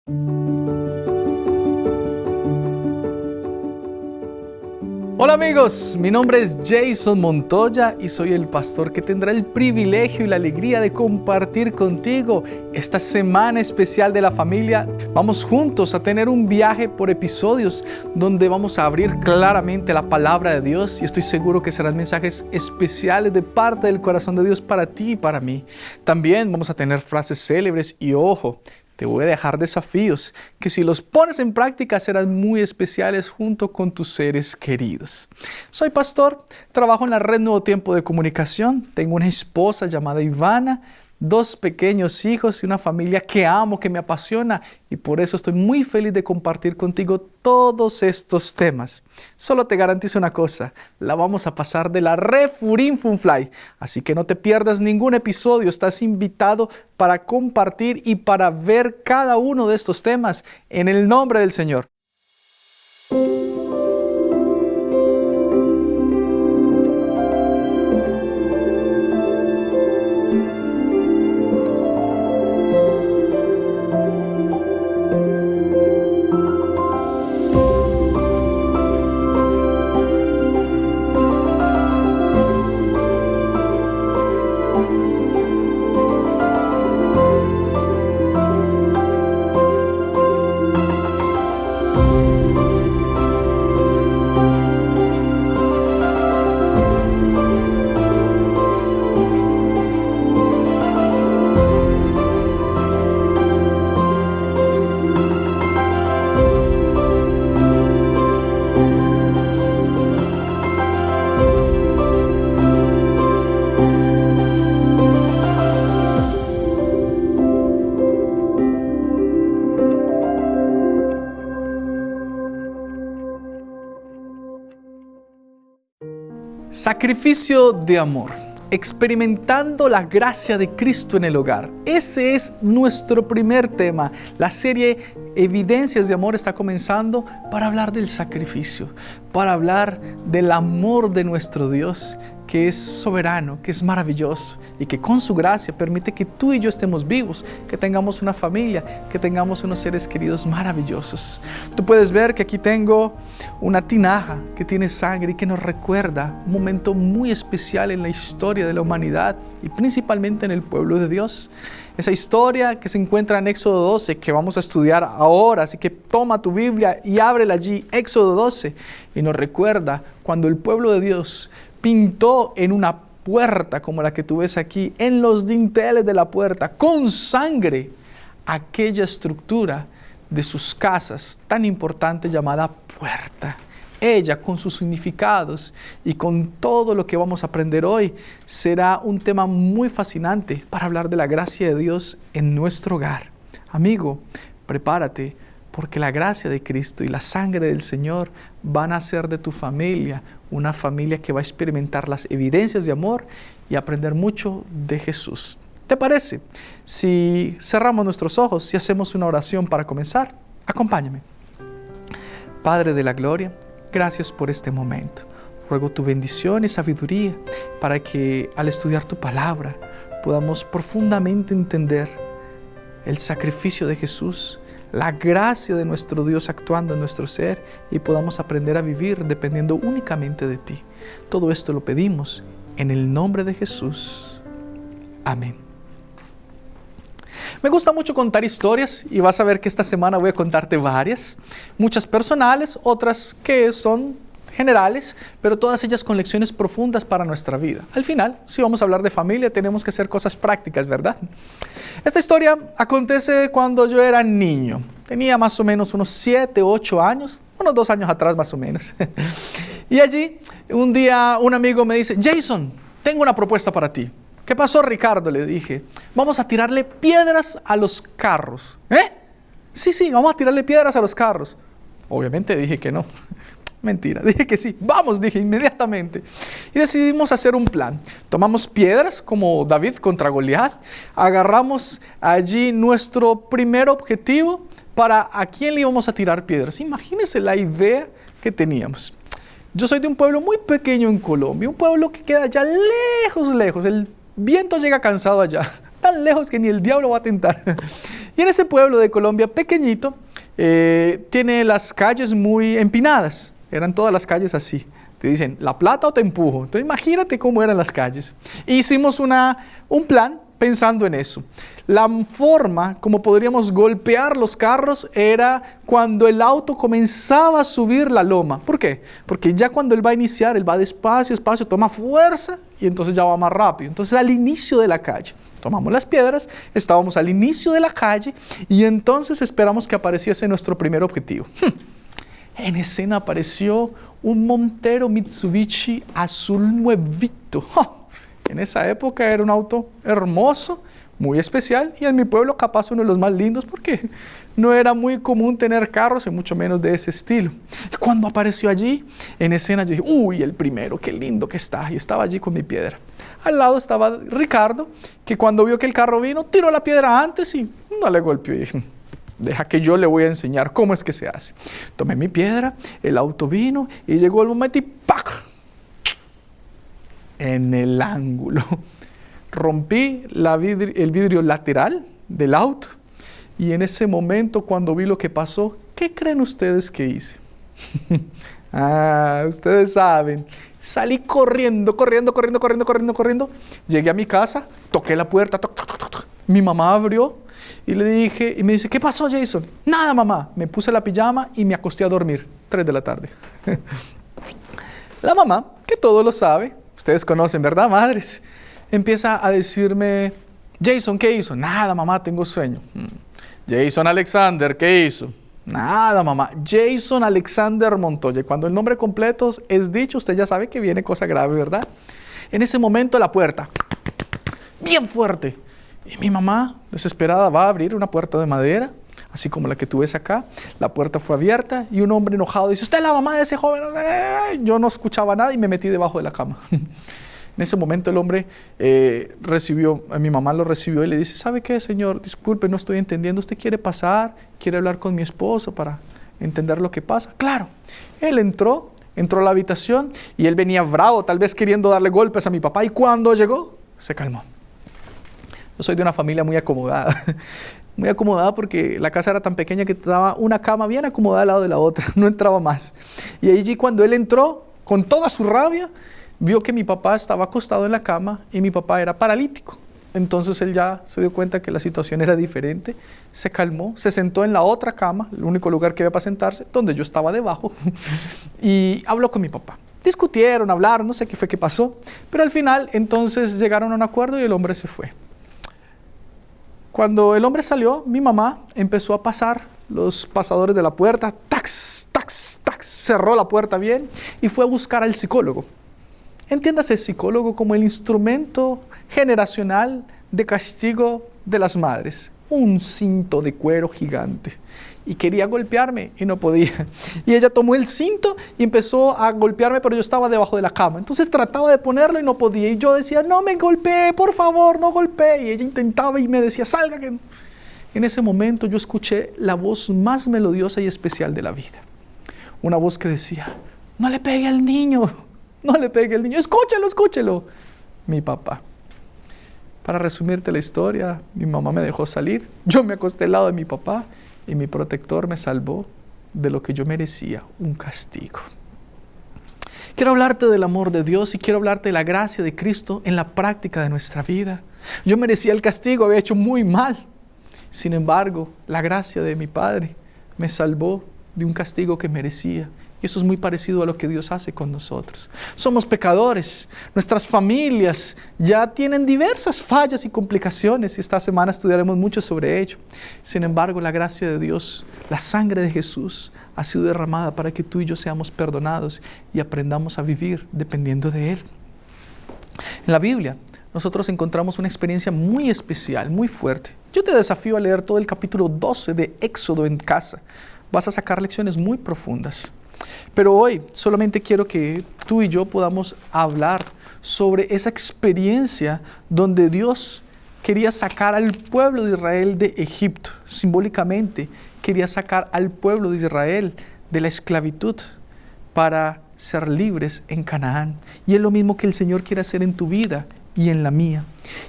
Hola amigos, mi nombre es Jason Montoya y soy el pastor que tendrá el privilegio y la alegría de compartir contigo esta semana especial de la familia. Vamos juntos a tener un viaje por episodios donde vamos a abrir claramente la palabra de Dios y estoy seguro que serán mensajes especiales de parte del corazón de Dios para ti y para mí. También vamos a tener frases célebres y ojo, te voy a dejar desafíos que si los pones en práctica serán muy especiales junto con tus seres queridos. Soy pastor, trabajo en la red Nuevo Tiempo de Comunicación, tengo una esposa llamada Ivana, 2 pequeños hijos y una familia que amo, que me apasiona y por eso estoy muy feliz de compartir contigo todos estos temas. Solo te garantizo una cosa, la vamos a pasar de la Refurinfunfly, así que no te pierdas ningún episodio, estás invitado para compartir y para ver cada uno de estos temas en el nombre del Señor. Sacrificio de amor, experimentando la gracia de Cristo en el hogar. Ese es nuestro primer tema. La serie Evidencias de Amor está comenzando para hablar del sacrificio, para hablar del amor de nuestro Dios, que es soberano, que es maravilloso y que con su gracia permite que tú y yo estemos vivos, que tengamos una familia, que tengamos unos seres queridos maravillosos. Tú puedes ver que aquí tengo una tinaja que tiene sangre y que nos recuerda un momento muy especial en la historia de la humanidad y principalmente en el pueblo de Dios. Esa historia que se encuentra en Éxodo 12, que vamos a estudiar ahora, así que toma tu Biblia y ábrela allí, Éxodo 12, y nos recuerda cuando el pueblo de Dios pintó en una puerta como la que tú ves aquí, en los dinteles de la puerta, con sangre, aquella estructura de sus casas tan importante llamada puerta. Ella, con sus significados y con todo lo que vamos a aprender hoy, será un tema muy fascinante para hablar de la gracia de Dios en nuestro hogar. Amigo, prepárate, porque la gracia de Cristo y la sangre del Señor van a hacer de tu familia una familia que va a experimentar las evidencias de amor y aprender mucho de Jesús. ¿Te parece? Si cerramos nuestros ojos y hacemos una oración para comenzar, acompáñame. Padre de la gloria, gracias por este momento. Ruego tu bendición y sabiduría para que al estudiar tu palabra podamos profundamente entender el sacrificio de Jesús, la gracia de nuestro Dios actuando en nuestro ser y podamos aprender a vivir dependiendo únicamente de ti. Todo esto lo pedimos en el nombre de Jesús. Amén. Me gusta mucho contar historias y vas a ver que esta semana voy a contarte varias, muchas personales, otras que son generales, pero todas ellas con lecciones profundas para nuestra vida. Al final, si vamos a hablar de familia, tenemos que hacer cosas prácticas, ¿verdad? Esta historia acontece cuando yo era niño. Tenía más o menos unos 7, 8 años, unos 2 años atrás más o menos. Y allí, un día, un amigo me dice, Jason, tengo una propuesta para ti. ¿Qué pasó, Ricardo? Le dije, vamos a tirarle piedras a los carros. ¿Eh? Sí, vamos a tirarle piedras a los carros. Obviamente dije que no. Mentira, dije que sí. Vamos, dije inmediatamente. Y decidimos hacer un plan. Tomamos piedras como David contra Goliat. Agarramos allí nuestro primer objetivo para a quién le íbamos a tirar piedras. Imagínense la idea que teníamos. Yo soy de un pueblo muy pequeño en Colombia, un pueblo que queda allá lejos. El viento llega cansado allá, tan lejos que ni el diablo va a tentar. Y en ese pueblo de Colombia pequeñito, tiene las calles muy empinadas. Eran todas las calles así. Te dicen, ¿La Plata o te empujo? Entonces imagínate cómo eran las calles. E hicimos un plan pensando en eso. La forma como podríamos golpear los carros era cuando el auto comenzaba a subir la loma. ¿Por qué? Porque ya cuando él va a iniciar, él va despacio, despacio, toma fuerza y entonces ya va más rápido. Entonces al inicio de la calle, tomamos las piedras, estábamos al inicio de la calle y entonces esperamos que apareciese nuestro primer objetivo. En escena apareció un Montero Mitsubishi azul nuevito. En esa época era un auto hermoso, muy especial, y en mi pueblo capaz uno de los más lindos porque no era muy común tener carros y mucho menos de ese estilo. Y cuando apareció allí en escena yo dije, uy, el primero, qué lindo que está, y estaba allí con mi piedra. Al lado estaba Ricardo, que cuando vio que el carro vino, tiró la piedra antes y no le golpeó. Y dije, deja que yo le voy a enseñar cómo es que se hace. Tomé mi piedra, el auto vino y llegó el momento y ¡pac! En el ángulo. Rompí el vidrio lateral del auto y en ese momento cuando vi lo que pasó, ¿qué creen ustedes que hice? Ustedes saben, salí corriendo. Llegué a mi casa, toqué la puerta, mi mamá abrió y le dije, y me dice, ¿qué pasó, Jason? Nada, mamá. Me puse la pijama y me acosté a dormir, 3 de la tarde. La mamá, que todo lo sabe, ustedes conocen, ¿verdad, madres? Empieza a decirme, Jason, ¿qué hizo? Nada, mamá, tengo sueño. Jason Alexander, ¿qué hizo? Nada, mamá. Jason Alexander Montoya. Cuando el nombre completo es dicho, usted ya sabe que viene cosa grave, ¿verdad? En ese momento la puerta, bien fuerte. Y mi mamá, desesperada, va a abrir una puerta de madera, así como la que tú ves acá. La puerta fue abierta y un hombre enojado dice, ¿usted es la mamá de ese joven? Yo no escuchaba nada y me metí debajo de la cama. En ese momento el hombre mi mamá lo recibió y le dice, ¿sabe qué, señor? Disculpe, no estoy entendiendo. ¿Usted quiere pasar? ¿Quiere hablar con mi esposo para entender lo que pasa? Claro. Él entró a la habitación y él venía bravo, tal vez queriendo darle golpes a mi papá. Y cuando llegó, se calmó. Yo soy de una familia muy acomodada. Muy acomodada porque la casa era tan pequeña que daba una cama bien acomodada al lado de la otra. No entraba más. Y allí cuando él entró, con toda su rabia, vio que mi papá estaba acostado en la cama y mi papá era paralítico. Entonces él ya se dio cuenta que la situación era diferente, se calmó, se sentó en la otra cama, el único lugar que había para sentarse, donde yo estaba debajo, y habló con mi papá. Discutieron, hablaron, no sé qué fue que pasó, pero al final entonces llegaron a un acuerdo y el hombre se fue. Cuando el hombre salió, mi mamá empezó a pasar los pasadores de la puerta, tax, tax, tax, cerró la puerta bien y fue a buscar al psicólogo. Entiéndase el psicólogo como el instrumento generacional de castigo de las madres. Un cinto de cuero gigante. Y quería golpearme y no podía. Y ella tomó el cinto y empezó a golpearme, pero yo estaba debajo de la cama. Entonces trataba de ponerlo y no podía. Y yo decía, no me golpee, por favor, no golpee. Y ella intentaba y me decía, salga. En ese momento yo escuché la voz más melodiosa y especial de la vida. Una voz que decía, no le pegue al niño. No le pegue al niño, escúchelo. Mi papá. Para resumirte la historia, mi mamá me dejó salir, yo me acosté al lado de mi papá y mi protector me salvó de lo que yo merecía, un castigo. Quiero hablarte del amor de Dios y quiero hablarte de la gracia de Cristo en la práctica de nuestra vida. Yo merecía el castigo, había hecho muy mal. Sin embargo, la gracia de mi Padre me salvó de un castigo que merecía. Y eso es muy parecido a lo que Dios hace con nosotros. Somos pecadores, nuestras familias ya tienen diversas fallas y complicaciones y esta semana estudiaremos mucho sobre ello. Sin embargo, la gracia de Dios, la sangre de Jesús ha sido derramada para que tú y yo seamos perdonados y aprendamos a vivir dependiendo de Él. En la Biblia, nosotros encontramos una experiencia muy especial, muy fuerte. Yo te desafío a leer todo el capítulo 12 de Éxodo en casa. Vas a sacar lecciones muy profundas. Pero hoy solamente quiero que tú y yo podamos hablar sobre esa experiencia donde Dios quería sacar al pueblo de Israel de Egipto. Simbólicamente quería sacar al pueblo de Israel de la esclavitud para ser libres en Canaán. Y es lo mismo que el Señor quiere hacer en tu vida y en la mía.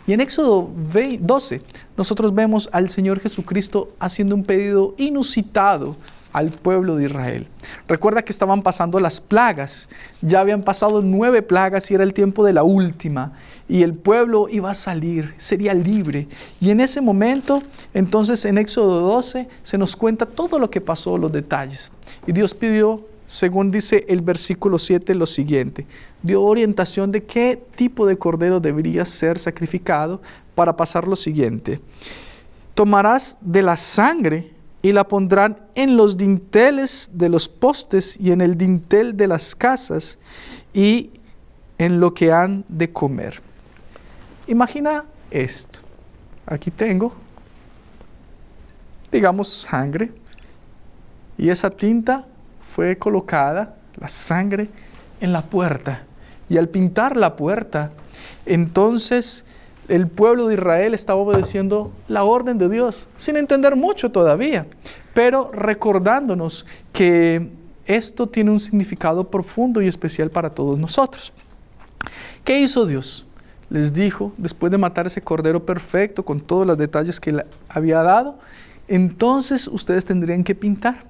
Y en Éxodo 12, nosotros vemos al Señor Jesucristo haciendo un pedido inusitado al pueblo de Israel. Recuerda que estaban pasando las plagas. Ya habían pasado 9 plagas y era el tiempo de la última. Y el pueblo iba a salir, sería libre. Y en ese momento, entonces en Éxodo 12, se nos cuenta todo lo que pasó, los detalles. Y Dios pidió, según dice el versículo 7, lo siguiente. Dio orientación de qué tipo de cordero debería ser sacrificado para pasar lo siguiente. Tomarás de la sangre y la pondrán en los dinteles de los postes y en el dintel de las casas y en lo que han de comer. Imagina esto. Aquí tengo, digamos, sangre. Y esa tinta fue colocada, la sangre, en la puerta. Y al pintar la puerta, entonces el pueblo de Israel estaba obedeciendo la orden de Dios, sin entender mucho todavía, pero recordándonos que esto tiene un significado profundo y especial para todos nosotros. ¿Qué hizo Dios? Les dijo, después de matar ese cordero perfecto con todos los detalles que le había dado, entonces ustedes tendrían que pintar.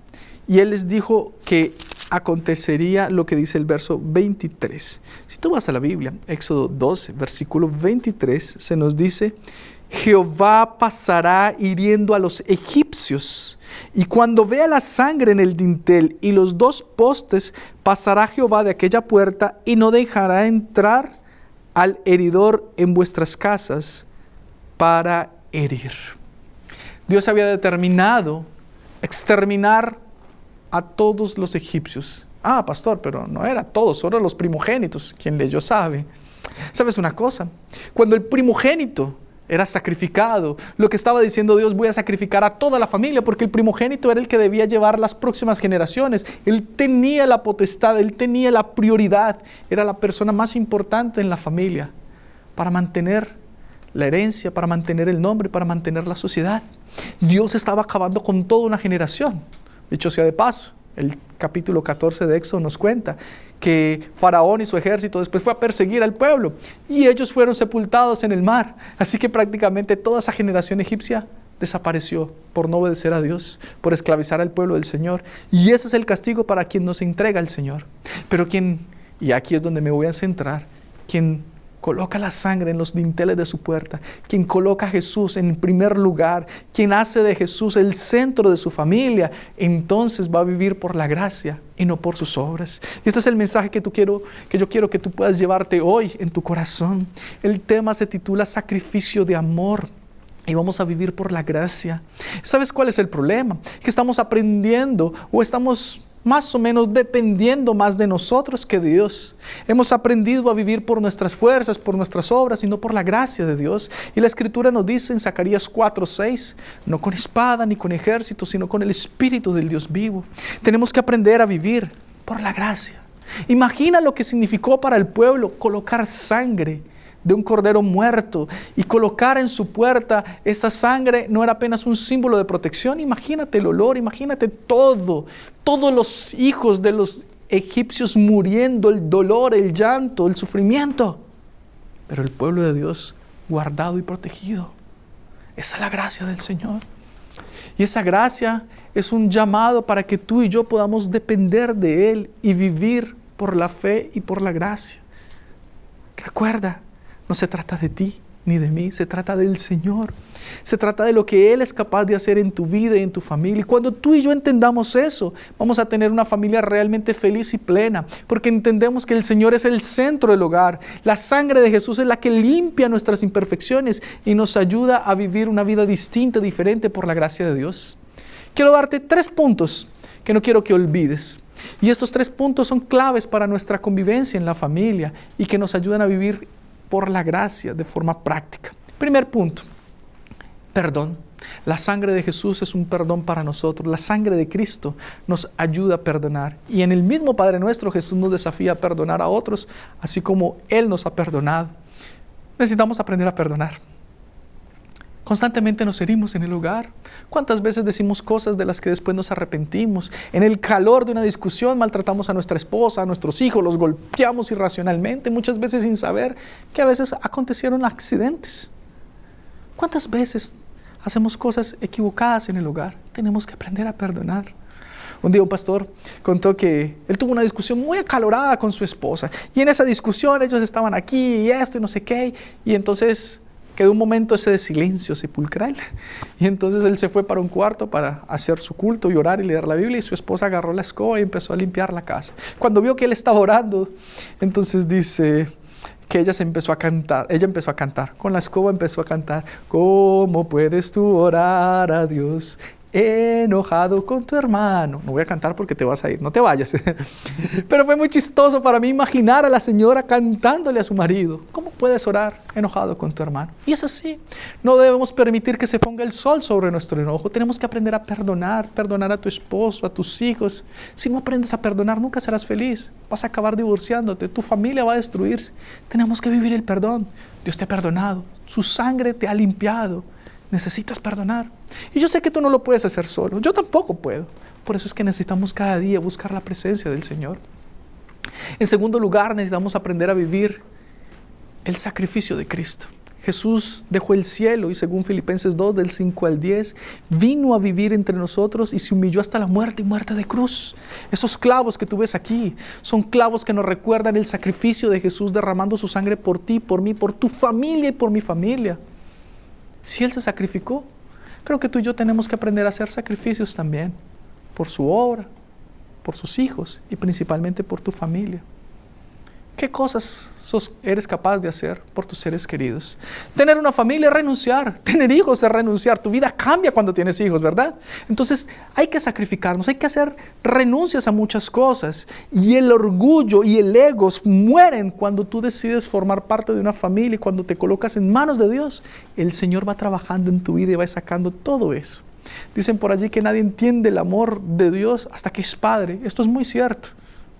Y Él les dijo que acontecería lo que dice el verso 23. Si tú vas a la Biblia, Éxodo 12, versículo 23, se nos dice: Jehová pasará hiriendo a los egipcios, y cuando vea la sangre en el dintel y los 2 postes, pasará Jehová de aquella puerta y no dejará entrar al heridor en vuestras casas para herir. Dios había determinado exterminar a todos los egipcios. Ah, pastor, pero no era todos, solo los primogénitos. Quien leyó sabe. ¿Sabes una cosa? Cuando el primogénito era sacrificado, lo que estaba diciendo Dios: voy a sacrificar a toda la familia, porque el primogénito era el que debía llevar las próximas generaciones. Él tenía la potestad, él tenía la prioridad, era la persona más importante en la familia para mantener la herencia, para mantener el nombre, para mantener la sociedad. Dios estaba acabando con toda una generación. Dicho sea de paso, el capítulo 14 de Éxodo nos cuenta que Faraón y su ejército después fue a perseguir al pueblo y ellos fueron sepultados en el mar. Así que prácticamente toda esa generación egipcia desapareció por no obedecer a Dios, por esclavizar al pueblo del Señor. Y ese es el castigo para quien nos entrega al Señor. Pero y aquí es donde me voy a centrar, quien coloca la sangre en los dinteles de su puerta, quien coloca a Jesús en primer lugar, quien hace de Jesús el centro de su familia, entonces va a vivir por la gracia y no por sus obras. Y este es el mensaje que yo quiero que tú puedas llevarte hoy en tu corazón. El tema se titula Sacrificio de amor. Y vamos a vivir por la gracia. ¿Sabes cuál es el problema? Que estamos aprendiendo o estamos más o menos dependiendo más de nosotros que de Dios. Hemos aprendido a vivir por nuestras fuerzas, por nuestras obras y no por la gracia de Dios. Y la Escritura nos dice en Zacarías 4:6, no con espada ni con ejército, sino con el Espíritu del Dios vivo. Tenemos que aprender a vivir por la gracia. Imagina lo que significó para el pueblo colocar sangre de un cordero muerto y colocar en su puerta esa sangre. No era apenas un símbolo de protección. Imagínate el olor, imagínate todos los hijos de los egipcios muriendo, el dolor, el llanto, el sufrimiento, pero el pueblo de Dios guardado y protegido. Esa es la gracia del Señor, y esa gracia es un llamado para que tú y yo podamos depender de Él y vivir por la fe y por la gracia. Recuerda, no se trata de ti ni de mí, se trata del Señor. Se trata de lo que Él es capaz de hacer en tu vida y en tu familia. Y cuando tú y yo entendamos eso, vamos a tener una familia realmente feliz y plena, porque entendemos que el Señor es el centro del hogar. La sangre de Jesús es la que limpia nuestras imperfecciones y nos ayuda a vivir una vida distinta, diferente por la gracia de Dios. Quiero darte 3 puntos que no quiero que olvides. Y estos 3 puntos son claves para nuestra convivencia en la familia y que nos ayudan a vivir por la gracia de forma práctica. Primer punto, perdón. La sangre de Jesús es un perdón para nosotros. La sangre de Cristo nos ayuda a perdonar. Y en el mismo Padre Nuestro, Jesús nos desafía a perdonar a otros, así como Él nos ha perdonado. Necesitamos aprender a perdonar. Constantemente nos herimos en el hogar. ¿Cuántas veces decimos cosas de las que después nos arrepentimos? En el calor de una discusión maltratamos a nuestra esposa, a nuestros hijos, los golpeamos irracionalmente, muchas veces sin saber que a veces acontecieron accidentes. ¿Cuántas veces hacemos cosas equivocadas en el hogar? Tenemos que aprender a perdonar. Un día un pastor contó que él tuvo una discusión muy acalorada con su esposa, y en esa discusión ellos estaban aquí y esto y no sé qué, y entonces quedó un momento ese de silencio sepulcral, y entonces él se fue para un cuarto para hacer su culto y orar y leer la Biblia, y su esposa agarró la escoba y empezó a limpiar la casa. Cuando vio que él estaba orando, entonces dice que ella empezó a cantar, con la escoba empezó a cantar: ¿cómo puedes tú orar a Dios enojado con tu hermano? No voy a cantar porque te vas a ir, no te vayas. Pero fue muy chistoso para mí imaginar a la señora cantándole a su marido: ¿cómo puedes orar enojado con tu hermano? Y es así, no debemos permitir que se ponga el sol sobre nuestro enojo. Tenemos que aprender a perdonar a tu esposo, a tus hijos. Si no aprendes a perdonar, nunca serás feliz, vas a acabar divorciándote, tu familia va a destruirse. Tenemos que vivir el perdón. Dios te ha perdonado, su sangre te ha limpiado. Necesitas perdonar. Y yo sé que tú no lo puedes hacer solo. Yo tampoco puedo. Por eso es que necesitamos cada día buscar la presencia del Señor. En segundo lugar, necesitamos aprender a vivir el sacrificio de Cristo. Jesús dejó el cielo y, según Filipenses 2, del 5 al 10, vino a vivir entre nosotros y se humilló hasta la muerte y muerte de cruz. Esos clavos que tú ves aquí son clavos que nos recuerdan el sacrificio de Jesús derramando su sangre por ti, por mí, por tu familia y por mi familia. Si Él se sacrificó, creo que tú y yo tenemos que aprender a hacer sacrificios también, por su obra, por sus hijos y principalmente por tu familia. ¿Qué cosas eres capaz de hacer por tus seres queridos? Tener una familia es renunciar, tener hijos es renunciar. Tu vida cambia cuando tienes hijos, ¿verdad? Entonces hay que sacrificarnos, hay que hacer renuncias a muchas cosas. Y el orgullo y el ego mueren cuando tú decides formar parte de una familia, y cuando te colocas en manos de Dios, el Señor va trabajando en tu vida y va sacando todo eso. Dicen por allí que nadie entiende el amor de Dios hasta que es padre. Esto es muy cierto.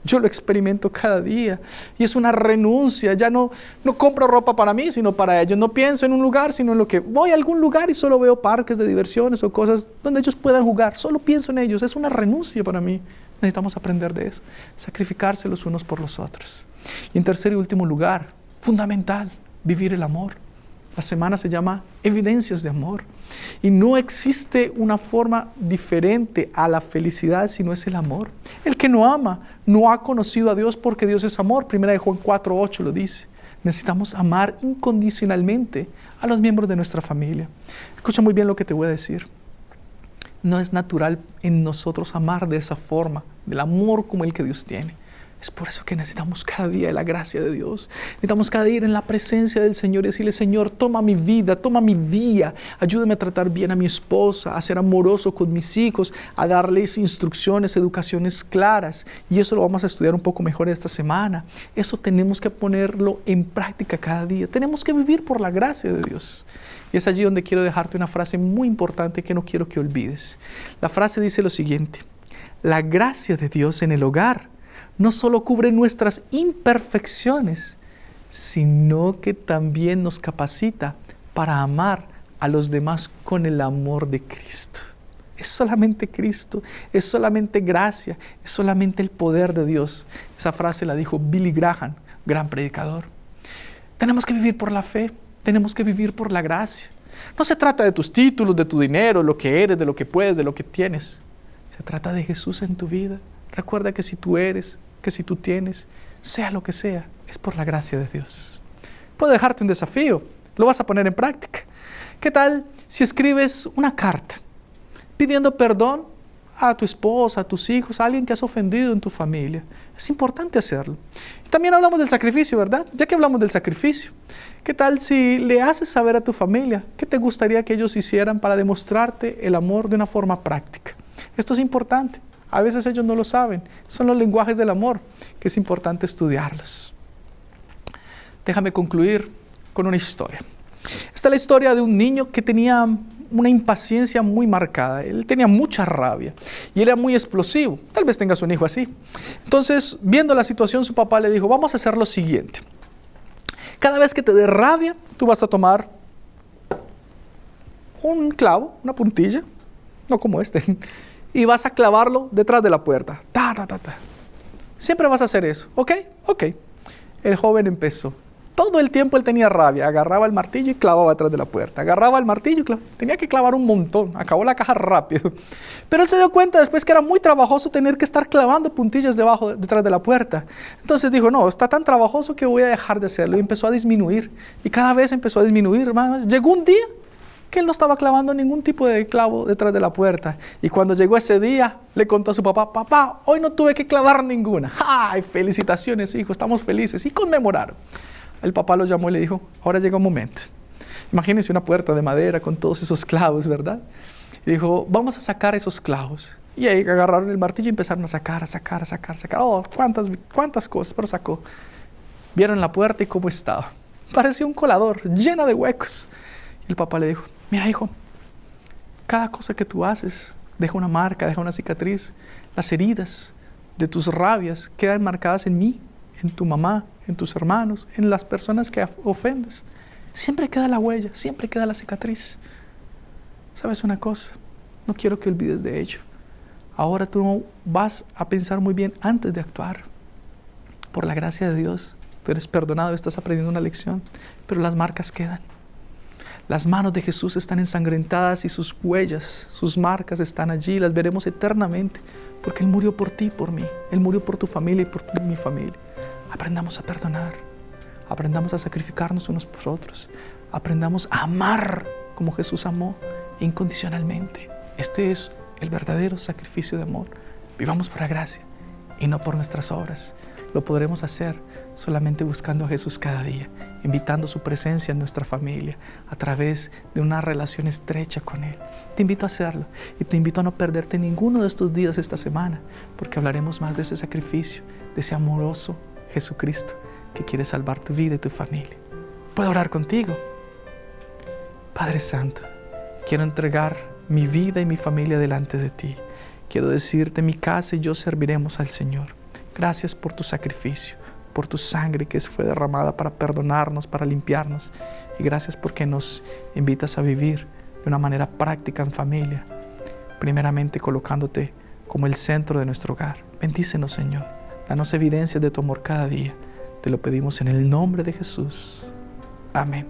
Yo lo experimento cada día y es una renuncia. Ya no compro ropa para mí, sino para ellos. No pienso en un lugar, sino en lo que voy a algún lugar y solo veo parques de diversiones o cosas donde ellos puedan jugar. Solo pienso en ellos. Es una renuncia para mí. Necesitamos aprender de eso. Sacrificarse los unos por los otros. Y en tercer y último lugar, fundamental, vivir el amor. La semana se llama Evidencias de Amor. Y no existe una forma diferente a la felicidad si no es el amor. El que no ama no ha conocido a Dios, porque Dios es amor. 1 Juan 4:8 lo dice. Necesitamos amar incondicionalmente a los miembros de nuestra familia. Escucha muy bien lo que te voy a decir. No es natural en nosotros amar de esa forma, del amor como el que Dios tiene. Es por eso que necesitamos cada día de la gracia de Dios. Necesitamos cada día ir en la presencia del Señor y decirle: Señor, toma mi vida, toma mi día. Ayúdame a tratar bien a mi esposa, a ser amoroso con mis hijos, a darles instrucciones, educaciones claras. Y eso lo vamos a estudiar un poco mejor esta semana. Eso tenemos que ponerlo en práctica cada día. Tenemos que vivir por la gracia de Dios. Y es allí donde quiero dejarte una frase muy importante que no quiero que olvides. La frase dice lo siguiente: la gracia de Dios en el hogar no solo cubre nuestras imperfecciones, sino que también nos capacita para amar a los demás con el amor de Cristo. Es solamente Cristo, es solamente gracia, es solamente el poder de Dios. Esa frase la dijo Billy Graham, gran predicador. Tenemos que vivir por la fe, tenemos que vivir por la gracia. No se trata de tus títulos, de tu dinero, lo que eres, de lo que puedes, de lo que tienes. Se trata de Jesús en tu vida. Recuerda que si tú eres, que si tú tienes, sea lo que sea, es por la gracia de Dios. Puedo dejarte un desafío, lo vas a poner en práctica. ¿Qué tal si escribes una carta pidiendo perdón a tu esposa, a tus hijos, a alguien que has ofendido en tu familia? Es importante hacerlo. También hablamos del sacrificio, ¿verdad? Ya que hablamos del sacrificio, ¿qué tal si le haces saber a tu familia qué te gustaría que ellos hicieran para demostrarte el amor de una forma práctica? Esto es importante. A veces ellos no lo saben. Son los lenguajes del amor que es importante estudiarlos. Déjame concluir con una historia. Esta es la historia de un niño que tenía una impaciencia muy marcada. Él tenía mucha rabia y era muy explosivo. Tal vez tengas un hijo así. Entonces, viendo la situación, su papá le dijo: vamos a hacer lo siguiente. Cada vez que te dé rabia, tú vas a tomar un clavo, una puntilla, no como este, y vas a clavarlo detrás de la puerta. Ta, ta, ta, ta. Siempre vas a hacer eso, ¿ok? Ok. El joven empezó. Todo el tiempo él tenía rabia. Agarraba el martillo y clavaba detrás de la puerta. Agarraba el martillo y tenía que clavar un montón. Acabó la caja rápido. Pero él se dio cuenta después que era muy trabajoso tener que estar clavando puntillas detrás de la puerta. Entonces dijo, no, está tan trabajoso que voy a dejar de hacerlo. Y empezó a disminuir. Y cada vez empezó a disminuir más. Llegó un día que él no estaba clavando ningún tipo de clavo detrás de la puerta. Y cuando llegó ese día, le contó a su papá, papá, hoy no tuve que clavar ninguna. ¡Ay, felicitaciones, hijo! Estamos felices. Y conmemoraron. El papá lo llamó y le dijo, ahora llega un momento. Imagínense una puerta de madera con todos esos clavos, ¿verdad? Y dijo, vamos a sacar esos clavos. Y ahí agarraron el martillo y empezaron a sacar. Oh, cuántas cosas, pero sacó. Vieron la puerta y cómo estaba. Parecía un colador, llena de huecos. Y el papá le dijo, mira, hijo, cada cosa que tú haces deja una marca, deja una cicatriz. Las heridas de tus rabias quedan marcadas en mí, en tu mamá, en tus hermanos, en las personas que ofendes. Siempre queda la huella, siempre queda la cicatriz. ¿Sabes una cosa? No quiero que olvides de ello. Ahora tú vas a pensar muy bien antes de actuar. Por la gracia de Dios, tú eres perdonado, estás aprendiendo una lección, pero las marcas quedan. Las manos de Jesús están ensangrentadas y sus huellas, sus marcas están allí, las veremos eternamente, porque Él murió por ti y por mí. Él murió por tu familia y por mi familia. Aprendamos a perdonar, aprendamos a sacrificarnos unos por otros, aprendamos a amar como Jesús amó incondicionalmente. Este es el verdadero sacrificio de amor. Vivamos por la gracia y no por nuestras obras. Lo podremos hacer solamente buscando a Jesús cada día, invitando su presencia en nuestra familia a través de una relación estrecha con Él. Te invito a hacerlo y te invito a no perderte ninguno de estos días esta semana, porque hablaremos más de ese sacrificio, de ese amoroso Jesucristo que quiere salvar tu vida y tu familia. ¿Puedo orar contigo? Padre Santo, quiero entregar mi vida y mi familia delante de ti. Quiero decirte, mi casa y yo serviremos al Señor. Gracias por tu sacrificio, por tu sangre que fue derramada para perdonarnos, para limpiarnos. Y gracias porque nos invitas a vivir de una manera práctica en familia, primeramente colocándote como el centro de nuestro hogar. Bendícenos, Señor. Danos evidencias de tu amor cada día. Te lo pedimos en el nombre de Jesús. Amén.